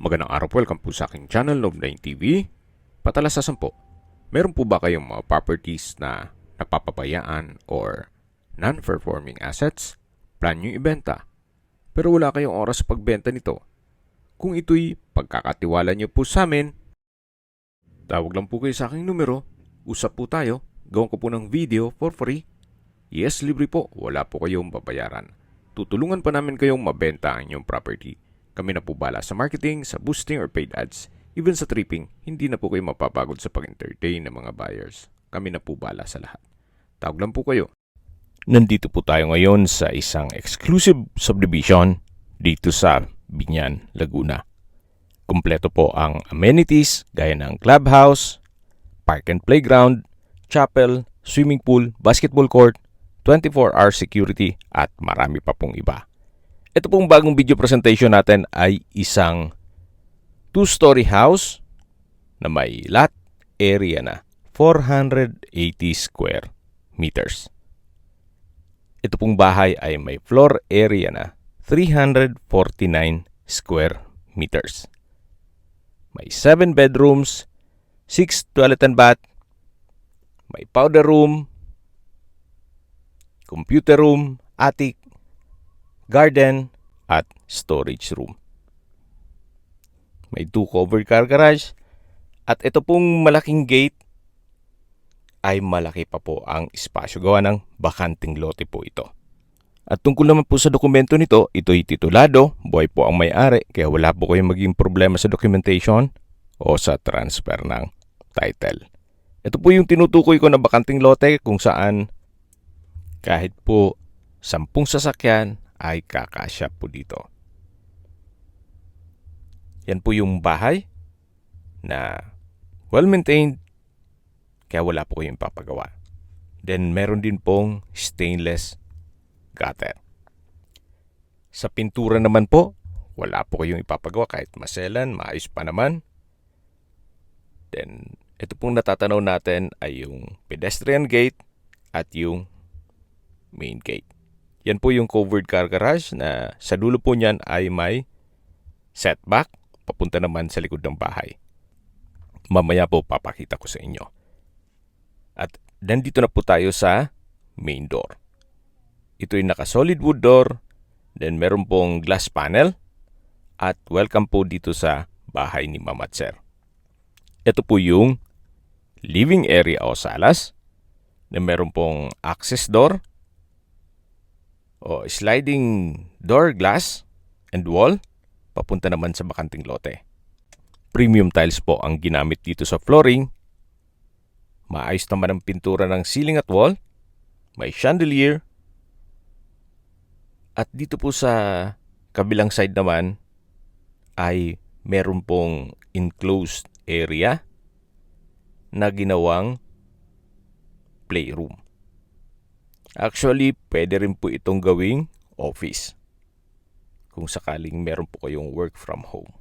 Magandang araw po, welcome po sa aking channel, Love9 TV. Patalasasan po, meron po ba kayong mga properties na napapabayaan or non-performing assets? Plan nyo ibenta, pero wala kayong oras sa pagbenta nito. Kung ito'y pagkakatiwala nyo po sa amin, tawag lang po kayo sa aking numero, usap po tayo, gawin ko po ng video for free. Yes, libre po, wala po kayong babayaran. Tutulungan pa namin kayong mabenta ang inyong property. Kami na po bala sa marketing, sa boosting or paid ads. Even sa tripping, hindi na po kayo mapapagod sa pag-entertain ng mga buyers. Kami na po bala sa lahat. Tawag lang po kayo. Nandito po tayo ngayon sa isang exclusive subdivision dito sa Binyan, Laguna. Kumpleto po ang amenities gaya ng clubhouse, park and playground, chapel, swimming pool, basketball court, 24-hour security at marami pa pong iba. Ito pong bagong video presentation natin ay isang 2-story house na may lot area na 480 square meters. Ito pong bahay ay may floor area na 349 square meters. May 7 bedrooms, 6 toilet and bath, may powder room, computer room, attic, garden, at storage room. May 2 covered car garage at ito pong malaking gate ay malaki pa po ang espasyo gawa ng bakanting lote po ito. At tungkol naman po sa dokumento nito, ito'y titulado, buhay po ang may-ari kaya wala po kayong maging problema sa documentation o sa transfer ng title. Ito po yung tinutukoy ko na bakanting lote kung saan kahit po 10 sasakyan ay kakasya po dito. Yan po yung bahay na well-maintained kaya wala po kayong papagawa. Then meron din pong stainless gutter. Sa pintura naman po, wala po kayong ipapagawa kahit maselan, maayos pa naman. Then ito pong natatanaw natin ay yung pedestrian gate at yung main gate. Yan po yung covered car garage na sa dulo po niyan ay may setback papunta naman sa likod ng bahay. Mamaya po papakita ko sa inyo. At nandito na po tayo sa main door. Ito ay naka-solid wood door, then meron pong glass panel at welcome po dito sa bahay ni Mama at Sir. Ito po yung living area o salas na meron pong access door o sliding door glass and wall papunta naman sa bakanting lote. Premium tiles po ang ginamit dito sa flooring. Maayos naman ang pintura ng ceiling at wall. May chandelier. At dito po sa kabilang side naman ay meron pong enclosed area na ginawang playroom. Actually, pwede rin po itong gawing office kung sakaling meron po kayong work from home.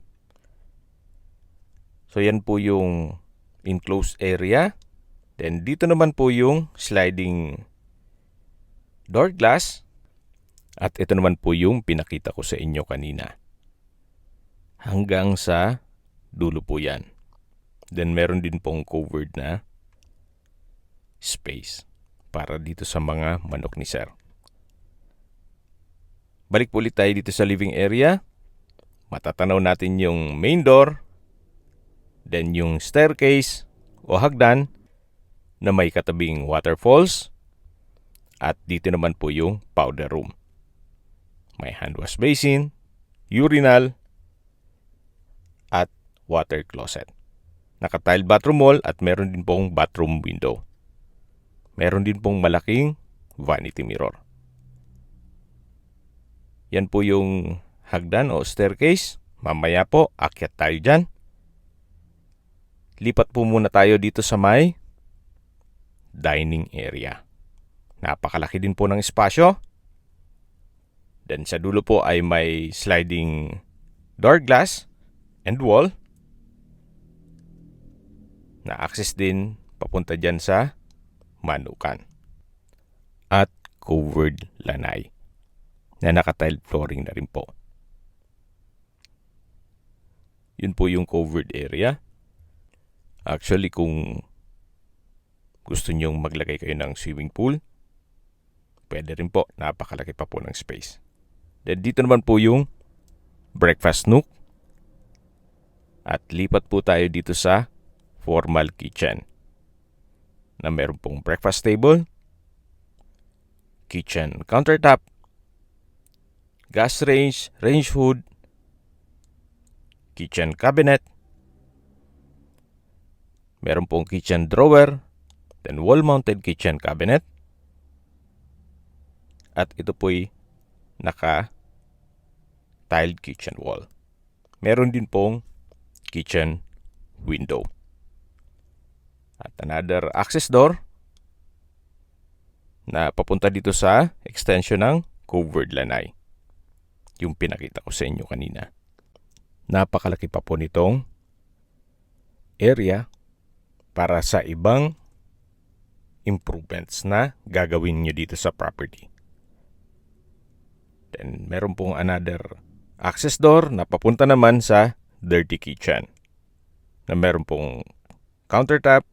So yan po yung enclosed area. Then dito naman po yung sliding door glass. At ito naman po yung pinakita ko sa inyo kanina. Hanggang sa dulo po yan. Then meron din pong covered na space para dito sa mga manok ni Sir. Balik po ulit tayo dito sa living area. Matatanaw natin yung main door, then yung staircase o hagdan na may katabing waterfalls, at dito naman po yung powder room. May hand wash basin, urinal, at water closet. Naka-tile bathroom wall at meron din pong bathroom window. Meron din pong malaking vanity mirror. Yan po yung hagdan o staircase. Mamaya po, akyat tayo dyan. Lipat po muna tayo dito sa may dining area. Napakalaki din po ng espasyo. Then sa dulo po ay may sliding door glass and wall na access din papunta dyan sa manukan at covered lanay na naka-tile flooring na rin po. Yun po yung covered area. Actually, kung gusto nyong maglagay kayo ng swimming pool, pwede rin po. Napakalaki pa po ng space. Then dito naman po yung breakfast nook. At lipat po tayo dito sa formal kitchen na meron pong breakfast table, kitchen countertop, gas range, range hood, kitchen cabinet, meron pong kitchen drawer, then wall-mounted kitchen cabinet, at ito po'y naka-tiled kitchen wall. Meron din pong kitchen window. At another access door na papunta dito sa extension ng covered lanai. Yung pinakita ko sa inyo kanina. Napakalaki pa po nitong area para sa ibang improvements na gagawin nyo dito sa property. Then meron pong another access door na papunta naman sa dirty kitchen na meron pong countertop,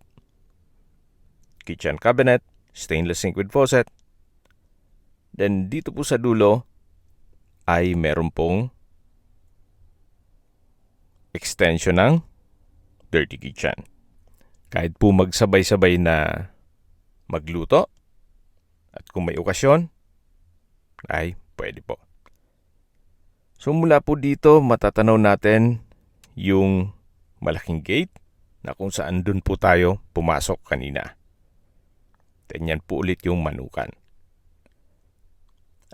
kitchen cabinet, stainless sink with faucet. Then dito po sa dulo ay meron pong extension ng dirty kitchen. Kahit po magsabay-sabay na magluto at kung may okasyon ay pwede po. So mula po dito matatanaw natin yung malaking gate na kung saan dun po tayo pumasok kanina. Then yan po ulit yung manukan.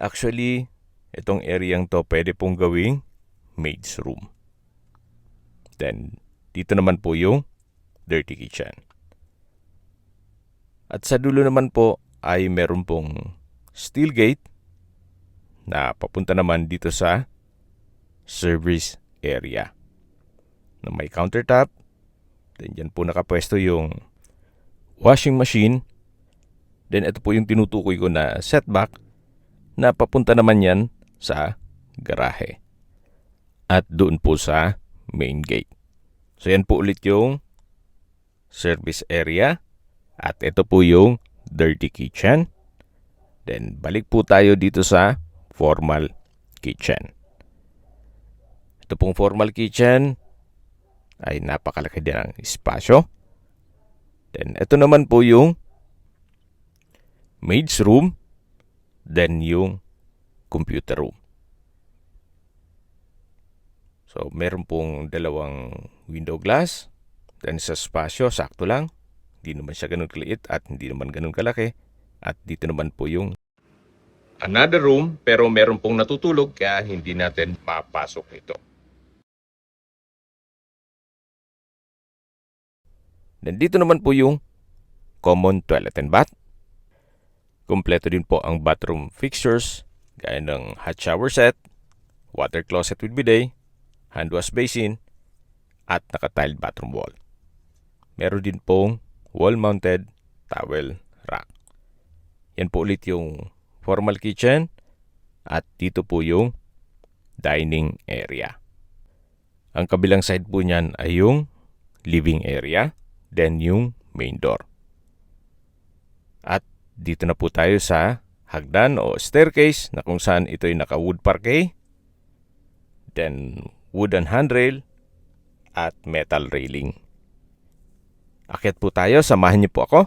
Actually, itong areang to pwede pong gawing maid's room. Then dito naman po yung dirty kitchen. At sa dulo naman po ay meron pong steel gate na papunta naman dito sa service area na may countertop. Then dyan po nakapwesto yung washing machine. Then ito po yung tinutukoy ko na setback na papunta naman yan sa garahe. At doon po sa main gate. So yan po ulit yung service area. At ito po yung dirty kitchen. Then balik po tayo dito sa formal kitchen. Ito pong formal kitchen ay napakalaki din ang espasyo. Then ito naman po yung maid's room, then yung computer room. So meron pong dalawang window glass, then sa espasyo sakto lang. Hindi naman siya ganun kaliit at hindi naman ganun kalaki. At dito naman po yung another room, pero meron pong natutulog kaya hindi natin mapasok ito. Then dito naman po yung common toilet and bath. Kompleto din po ang bathroom fixtures gaya ng hot shower set, water closet with bidet, hand wash basin, at naka-tiled bathroom wall. Meron din pong wall-mounted towel rack. Yan po ulit yung formal kitchen at dito po yung dining area. Ang kabilang side po niyan ay yung living area, then yung main door. At dito na po tayo sa hagdan o staircase na kung saan ito'y naka-wood parquet, then wooden handrail at metal railing. Akyat po tayo, samahan niyo po ako.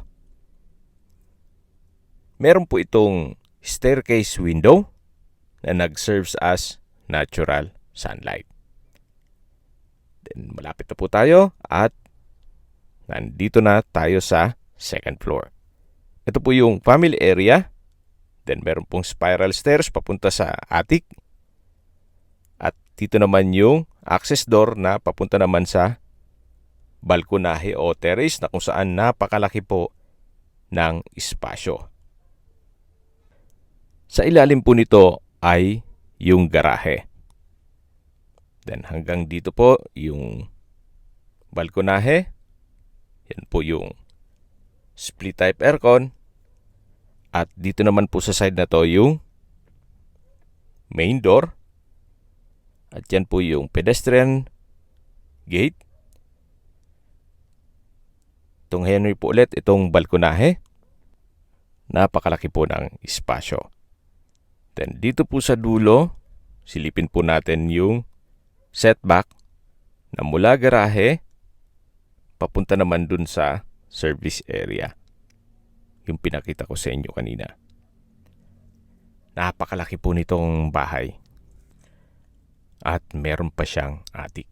Meron po itong staircase window na nag-serves as natural sunlight. Then malapit na po tayo at nandito na tayo sa second floor. Ito po yung family area. Then meron pong spiral stairs papunta sa attic. At dito naman yung access door na papunta naman sa balkonahe o terrace na kung saan napakalaki po ng espasyo. Sa ilalim po nito ay yung garahe. Then hanggang dito po yung balkonahe. Yan po yung split type aircon. At dito naman po sa side na to yung main door. At yan po yung pedestrian gate. Itong Henry po ulit, itong balkonahe. Napakalaki po ng espasyo. Then dito po sa dulo, silipin po natin yung setback na mula garahe papunta naman dun sa service area. Yung pinakita ko sa inyo kanina. Napakalaki po nitong bahay. At meron pa siyang attic.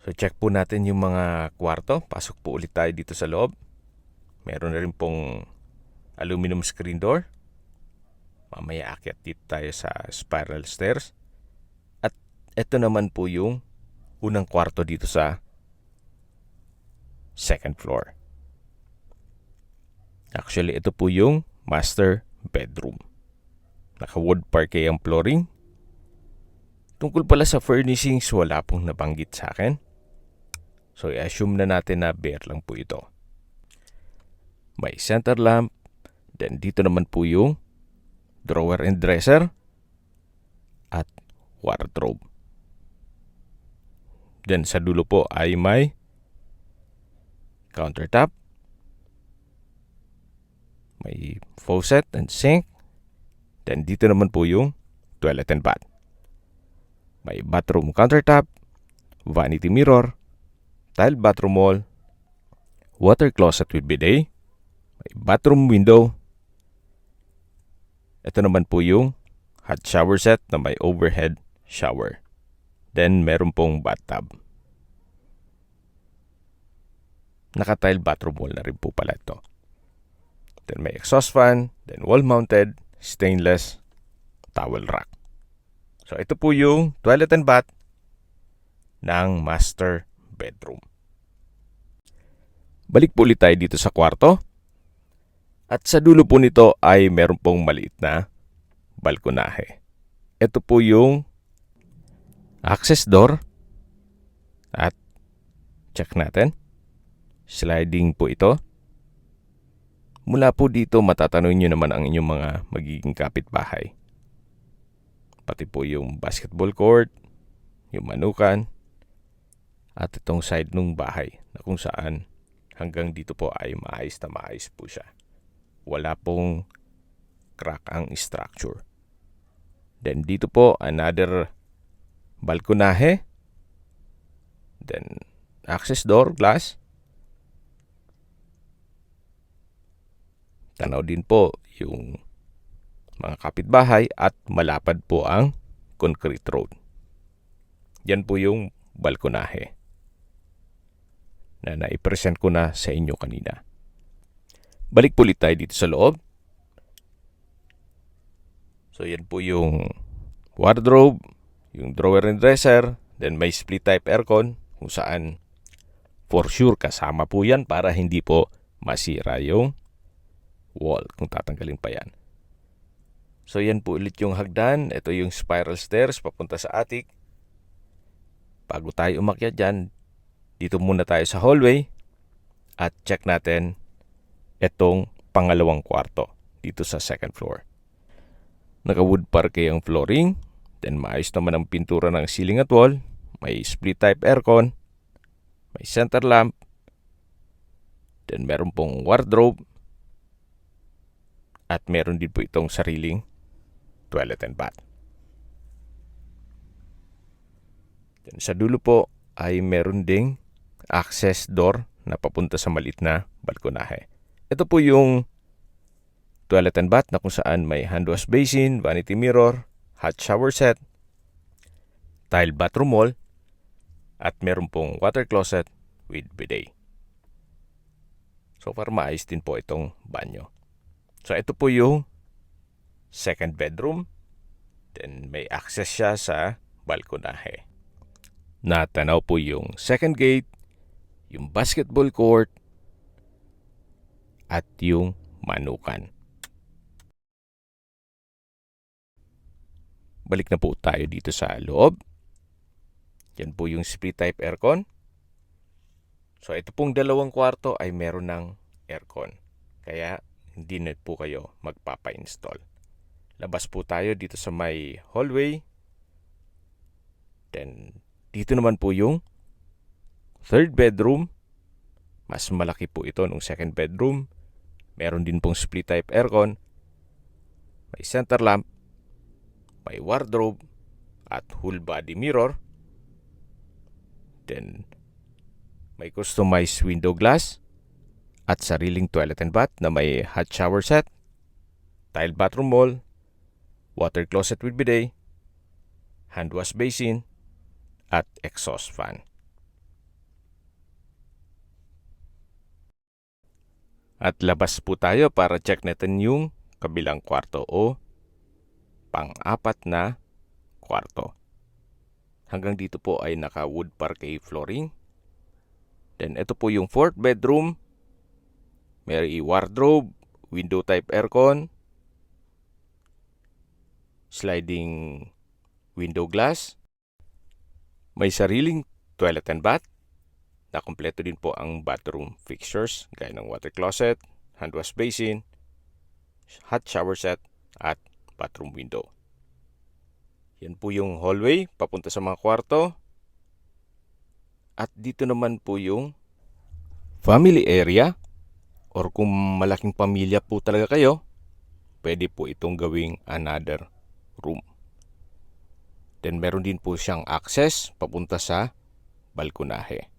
So check po natin yung mga kwarto. Pasok po ulit tayo dito sa loob. Meron na rin pong aluminum screen door. Mamaya akyat dito tayo sa spiral stairs. At ito naman po yung unang kwarto dito sa second floor. Actually, ito po yung master bedroom. Naka-wood parquet ang flooring. Tungkol pala sa furnishings, wala pong nabanggit sa akin. So, i-assume na natin na bare lang po ito. May center lamp. Then, dito naman po yung drawer and dresser at wardrobe. Then, sa dulo po ay may countertop. May faucet and sink. Then, dito naman po yung toilet and bath. May bathroom countertop, vanity mirror, tile bathroom wall, water closet with bidet, may bathroom window. Ito naman po yung hot shower set na may overhead shower. Then meron pong bathtub. Naka-tile bathroom wall na rin po pala ito. Then may exhaust fan, then wall-mounted, stainless, towel rack. So, ito po yung toilet and bath ng master bedroom. Balik po ulit tayo dito sa kwarto. At sa dulo po nito ay meron pong maliit na balkonahe. Ito po yung access door. At check natin. Sliding po ito. Mula po dito matatanong nyo naman ang inyong mga magiging kapitbahay. Pati po yung basketball court, yung manukan, at itong side ng bahay na kung saan hanggang dito po ay maayos na maayos po siya. Wala pong crack ang structure. Then dito po another balkonahe. Then access door, glass. Tanaw din po yung mga kapitbahay at malapad po ang concrete road. Yan po yung balkonahe na naipresent ko na sa inyo kanina. Balik po ulit tayo dito sa loob. So yan po yung wardrobe, yung drawer and dresser, then may split type aircon kung saan for sure kasama po yan para hindi po masira yung wall kung tatanggalin pa yan. So yan po ulit yung hagdan. Ito yung spiral stairs papunta sa attic. Bago tayo umakyat dyan, dito muna tayo sa hallway at check natin itong pangalawang kwarto dito sa second floor. Naka-wood parquet ang flooring. Then maayos naman ang pintura ng ceiling at wall. May split type aircon. May center lamp. Then meron pong wardrobe. At meron din po itong sariling toilet and bath. Then sa dulo po ay meron ding access door na papunta sa maliit na balkonahe. Ito po yung toilet and bath na kung saan may hand wash basin, vanity mirror, hot shower set, tile bathroom wall, at meron pong water closet with bidet. So far maayos din po itong banyo. So ito po yung second bedroom. Then may access siya sa balkonahe. Natanaw po yung second gate, yung basketball court, at yung manukan. Balik na po tayo dito sa loob. Yan po yung split type aircon. So ito pong dalawang kwarto ay meron ng aircon. Kaya hindi na po kayo magpapa-install. Labas po tayo dito sa may hallway. Then dito naman po yung third bedroom. Mas malaki po ito nung second bedroom. Meron din pong split type aircon. May center lamp. May wardrobe. At whole body mirror. Then, may customized window glass. At sariling toilet and bath na may hot shower set. Tile bathroom wall. Water closet with bidet. Hand wash basin. At exhaust fan. At labas po tayo para check natin yung kabilang kwarto o pang-apat na kwarto. Hanggang dito po ay naka-wood parquet flooring. Then ito po yung fourth bedroom. May wardrobe, window type aircon, sliding window glass. May sariling toilet and bath. Na kompleto din po ang bathroom fixtures gaya ng water closet, hand wash basin, hot shower set, at bathroom window. Yan po yung hallway papunta sa mga kwarto. At dito naman po yung family area, or kung malaking pamilya po talaga kayo, pwede po itong gawing another room. Then meron din po siyang access papunta sa balkonahe.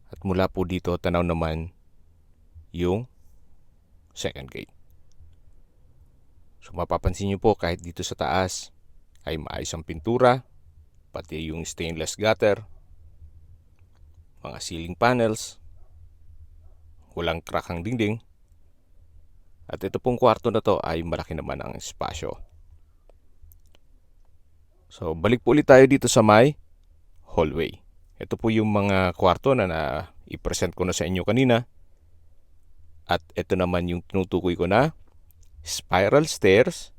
At mula po dito, tanaw naman yung second gate. So mapapansin nyo po kahit dito sa taas ay maayos ang pintura, pati yung stainless gutter, mga ceiling panels, walang crack ang dingding. At ito pong kwarto na to ay malaki naman ang espasyo. So balik po ulit tayo dito sa may hallway. Ito po yung mga kwarto na i-present ko na sa inyo kanina. At ito naman yung tinutukoy ko na spiral stairs,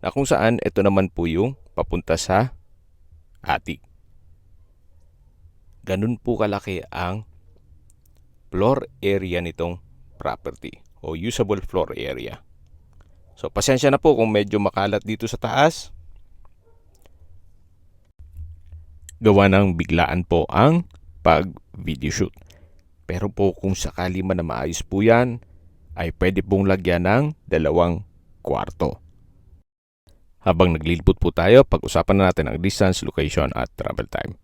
na kung saan ito naman po yung papunta sa attic. Ganun po kalaki ang floor area nitong property o usable floor area. So pasensya na po kung medyo makalat dito sa taas. Gawa ng biglaan po ang pag-video shoot. Pero po kung sakali man na maayos po yan, ay pwede pong lagyan ng 2 kwarto. Habang naglilipot po tayo, pag-usapan na natin ang distance, location at travel time.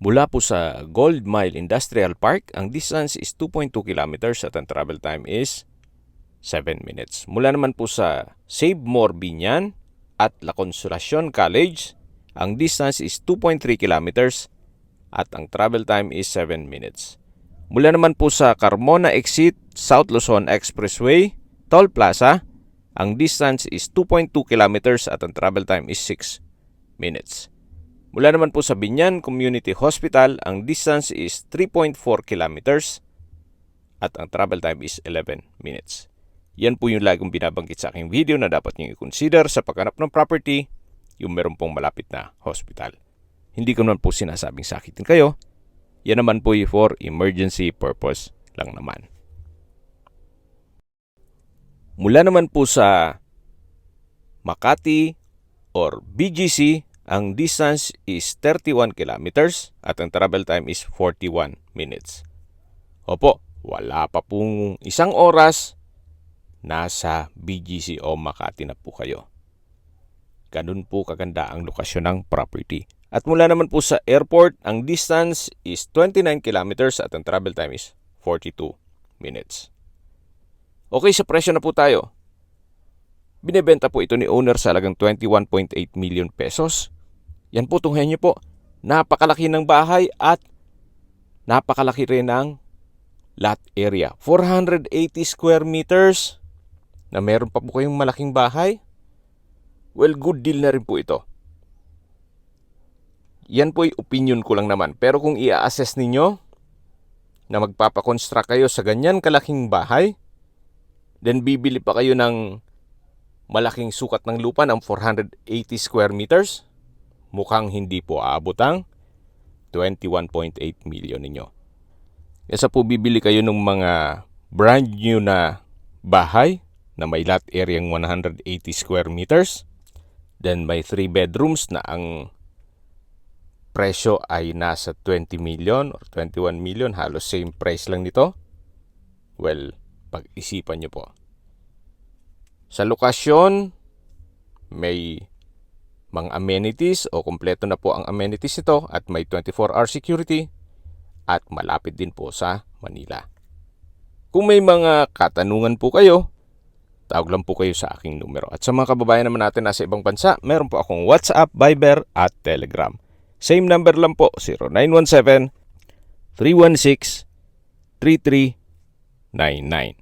Mula po sa Gold Mile Industrial Park, ang distance is 2.2 kilometers at ang travel time is 7 minutes. Mula naman po sa Save More Binyan at La Consolacion College, ang distance is 2.3 kilometers at ang travel time is 7 minutes. Mula naman po sa Carmona Exit, South Luzon Expressway, Toll Plaza, ang distance is 2.2 kilometers at ang travel time is 6 minutes. Mula naman po sa Binyan Community Hospital, ang distance is 3.4 kilometers at ang travel time is 11 minutes. Yan po yung laging binabanggit sa aking video na dapat nyo i-consider sa paghanap ng property, yung meron pong malapit na hospital. Hindi ko naman po sinasabing sakitin kayo. Yan naman po for emergency purpose lang naman. Mula naman po sa Makati or BGC, ang distance is 31 kilometers at ang travel time is 41 minutes. Opo, wala pa pong 1 oras, nasa BGC o Makati na po kayo. Ganun po kaganda ang lokasyon ng property. At mula naman po sa airport, ang distance is 29 kilometers at ang travel time is 42 minutes. Okay, sa presyo na po tayo. Binebenta po ito ni owner sa halagang 21.8 million pesos. Yan po, tunghayan niyo po. Napakalaki ng bahay at napakalaki rin ng lot area. 480 square meters na meron pa po kayong malaking bahay. Well, good deal na rin po ito. Yan po'y opinion ko lang naman. Pero kung i-assess ninyo na magpapakonstruct kayo sa ganyan kalaking bahay, then bibili pa kayo ng malaking sukat ng lupa ng 480 square meters, mukhang hindi po aabot ang 21.8 million ninyo. Kesa po bibili kayo ng mga brand new na bahay na may lot area ng 180 square meters, then may 3 bedrooms na ang presyo ay nasa 20 million or 21 million, halos same price lang nito. Well, pag-isipan nyo po. Sa lokasyon, may mga amenities o kumpleto na po ang amenities nito at may 24-hour security at malapit din po sa Manila. Kung may mga katanungan po kayo, tawag lang po kayo sa aking numero. At sa mga kababayan naman natin nasa ibang bansa, meron po akong WhatsApp, Viber at Telegram. Same number lang po, 0917-316-3399.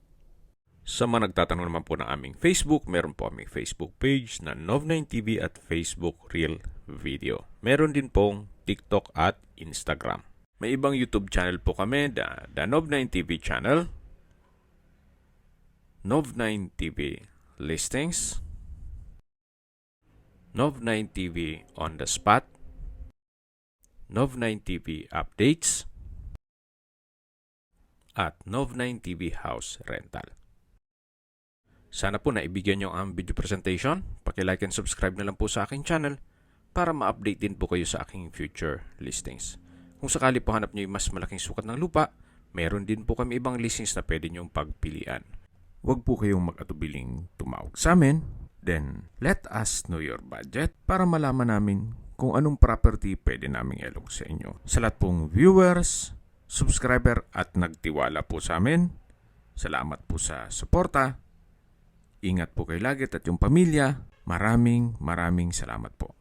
Sa mga nagtatanong naman po ng aming Facebook, meron po aming Facebook page na Nov9TV at Facebook Real Video. Meron din pong TikTok at Instagram. May ibang YouTube channel po kami, the Nov9TV channel, Nov9TV Listings, Nov9TV On The Spot, Nov9TV Updates, at Nov9TV House Rental. Sana po naibigyan nyo ang video presentation. Paki-like and subscribe na lang po sa aking channel para ma-update din po kayo sa aking future listings. Kung sakali po hanap nyo yung mas malaking sukat ng lupa, meron din po kami ibang listings na pwede nyong pagpilian. Huwag po kayong mag-atubiling tumawag sa amin. Then, let us know your budget para malaman namin kung anong property pwede naming ilog sa inyo. Sa lahat pong viewers, subscriber at nagtiwala po sa amin, salamat po sa suporta. Ingat po kayo lagi at yung pamilya. Maraming salamat po.